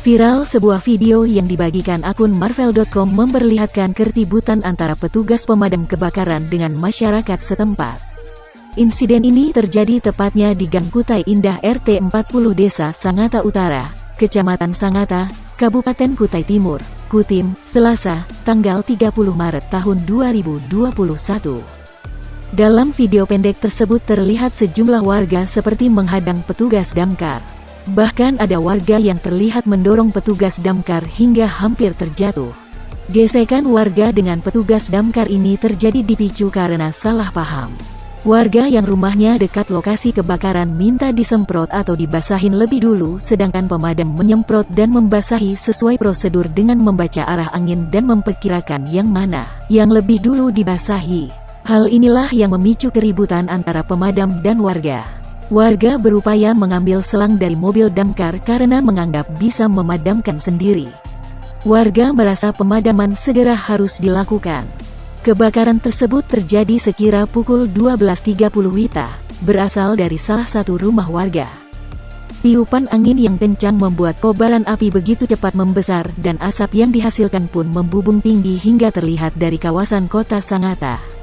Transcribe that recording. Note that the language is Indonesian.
Viral sebuah video yang dibagikan akun Marvel.com memperlihatkan keributan antara petugas pemadam kebakaran dengan masyarakat setempat. Insiden ini terjadi tepatnya di Gang Kutai Indah RT 40 Desa Sangatta Utara, Kecamatan Sangatta, Kabupaten Kutai Timur, Kutim, Selasa, tanggal 30 Maret tahun 2021. Dalam video pendek tersebut terlihat sejumlah warga seperti menghadang petugas damkar. Bahkan ada warga yang terlihat mendorong petugas damkar hingga hampir terjatuh. Gesekan warga dengan petugas damkar ini terjadi dipicu karena salah paham. Warga yang rumahnya dekat lokasi kebakaran minta disemprot atau dibasahin lebih dulu, sedangkan pemadam menyemprot dan membasahi sesuai prosedur dengan membaca arah angin dan memperkirakan yang mana yang lebih dulu dibasahi. Hal inilah yang memicu keributan antara pemadam dan warga. Warga berupaya mengambil selang dari mobil damkar karena menganggap bisa memadamkan sendiri. Warga merasa pemadaman segera harus dilakukan. Kebakaran tersebut terjadi sekira pukul 12.30 WITA, berasal dari salah satu rumah warga. Tiupan angin yang kencang membuat kobaran api begitu cepat membesar dan asap yang dihasilkan pun membubung tinggi hingga terlihat dari kawasan kota Sangatta.